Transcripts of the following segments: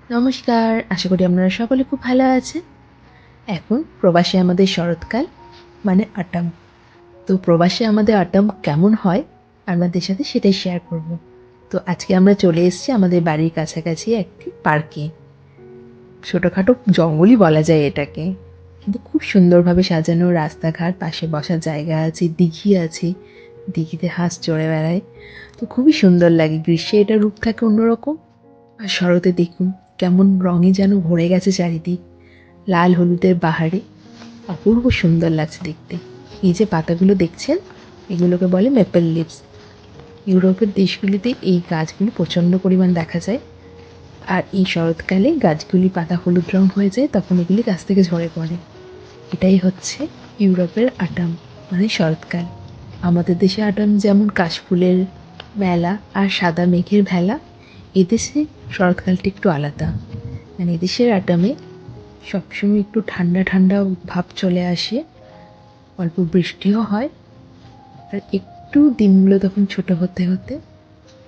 নমস্কার, আশা করি আপনারা সকলে খুব ভালো আছেন। এখন প্রবাসে আমাদের শরৎকাল মানে অটম। তো প্রবাসে আমাদের অটম কেমন হয় আপনাদের সাথে সেটাই শেয়ার করব। তো আজকে আমরা চলে এসেছি আমাদের বাড়ির কাছাকাছি একটি পার্কে। ছোটোখাটো জঙ্গলই বলা যায় এটাকে, কিন্তু খুব সুন্দরভাবে সাজানো রাস্তাঘাট, পাশে বসার জায়গা আছে, দিঘি আছে, দিঘিতে হাঁস চড়ে বেড়ায়। তো খুবই সুন্দর লাগে, গ্রীষ্মে এটার রূপ থাকে অন্যরকম, আর শরতে দেখুন কেমন রঙে যেন ভরে গেছে চারিদিক, লাল হলুদের বাহারে অপূর্ব সুন্দর লাগছে দেখতে। এই যে পাতাগুলো দেখছেন, এগুলোকে বলে মেপল লিভস। ইউরোপের দেশগুলিতে এই গাছগুলি প্রচণ্ড পরিমাণ দেখা যায়, আর এই শরৎকালে গাছগুলি পাতা হলুদ রং হয়ে যায়, তখন এগুলি গাছ থেকে ঝরে পড়ে। এটাই হচ্ছে ইউরোপের অটম মানে শরৎকাল। আমাদের দেশে অটম যেমন কাশফুলের মেলা আর সাদা মেঘের ভেলা, এদেশে শরৎকালটা একটু আলাদা। মানে এদেশের অটমে সবসময় একটু ঠান্ডা ঠান্ডা ভাব চলে আসে, অল্প বৃষ্টিও হয়, আর একটু দিনগুলো তখন ছোট হতে হতে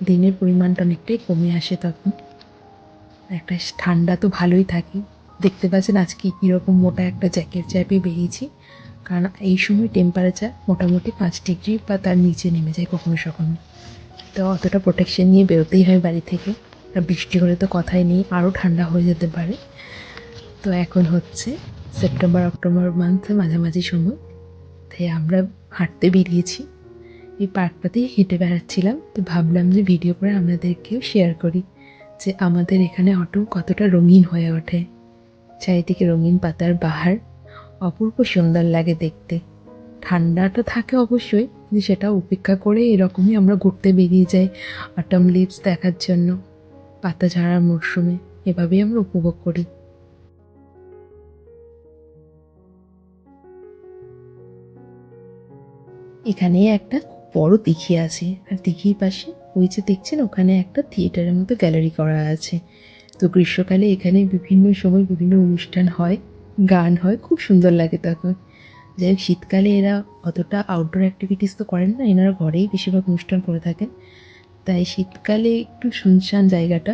দিনের পরিমাণটা অনেকটাই কমে আসে। তখন একটা ঠান্ডা তো ভালোই থাকে। দেখতে পাচ্ছেন আজকে কীরকম মোটা একটা জ্যাকেট চাপিয়ে বেরিয়েছি, কারণ এই সময় টেম্পারেচার মোটামুটি 5 ডিগ্রি বা তার নিচে নেমে যায় কখনো কখনো। তো অতটা প্রোটেকশন নিয়ে বেরোতেই হয় বাড়ি থেকে। আর বৃষ্টি হলে তো কথাই নেই, আরও ঠান্ডা হয়ে যেতে পারে। তো এখন হচ্ছে সেপ্টেম্বর অক্টোবর মান্থে মাঝামাঝি সময়, তাই আমরা হাঁটতে বেরিয়েছি। এই পার্কটাতেই হেঁটে বেড়াচ্ছিলাম, তো ভাবলাম যে ভিডিও করে আপনাদেরকেও শেয়ার করি যে আমাদের এখানে অটম কতটা রঙিন হয়ে ওঠে। চারিদিকে রঙিন পাতার বাহার, অপূর্ব সুন্দর লাগে দেখতে। ঠান্ডাটা থাকে অবশ্যই, কিন্তু সেটা উপেক্ষা করে এরকমই আমরা ঘুরতে বেরিয়ে যাই অটম লিভস দেখার জন্য, পাতা ঝরার মরশুমে। এভাবেই আমরা উপভোগ করি। এখানে একটা বড় দিঘি আছে, আর দিঘির পাশে ওই যে দেখছেন ওখানে একটা থিয়েটারের মতো গ্যালারি করা আছে। তো গ্রীষ্মকালে এখানে বিভিন্ন সময় বিভিন্ন অনুষ্ঠান হয়, গান হয়, খুব সুন্দর লাগে তখন। যাই হোক, শীতকালে এরা অতটা আউটডোর অ্যাক্টিভিটিস তো করেন না, এনারা ঘরেই বেশিরভাগ অনুষ্ঠান করে থাকেন, তাই শীতকালে একটু শুনশান জায়গাটা,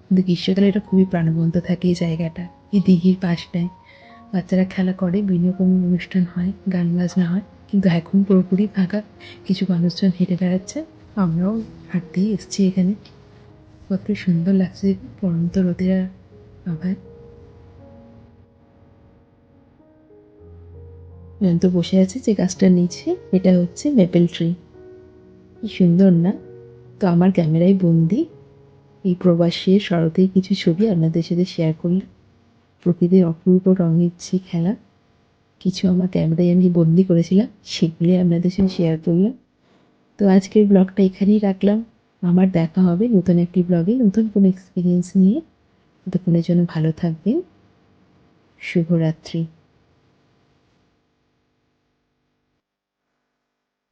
কিন্তু গ্রীষ্মকালে এটা খুবই প্রাণবন্ত থাকে এই জায়গাটা। এই দিঘির পাশটায় বাচ্চারা খেলা করে, বিভিন্ন রকম অনুষ্ঠান হয়, গান বাজনা হয়, কিন্তু এখন পুরোপুরি ফাঁকা। কিছু মানুষজন হেঁটে বেড়াচ্ছে, আমরাও হাঁটতেই এসেছি এখানে। কত সুন্দর লাগছে পড়ন্ত রোদের আভায়। জয়ন্ত বসে আছে যে গাছটার নিচে, এটা হচ্ছে মেপেল ট্রি। কি সুন্দর না? তো আমার ক্যামেরায় বন্দি এই প্রবাসী শরতের কিছু ছবি আপনাদের সাথে শেয়ার করলাম। প্রকৃতির অপূর্ব রঙের যে খেলা, কিছু আমার ক্যামেরায় আমি বন্দি করেছিলাম, সেগুলি আপনাদের সাথে শেয়ার করলাম। তো আজকের ব্লগটা এখানেই রাখলাম। আমার দেখা হবে নতুন একটি ব্লগে, নতুন কোনো এক্সপিরিয়েন্স নিয়ে। ততক্ষণের জন্য ভালো থাকবেন। শুভরাত্রি।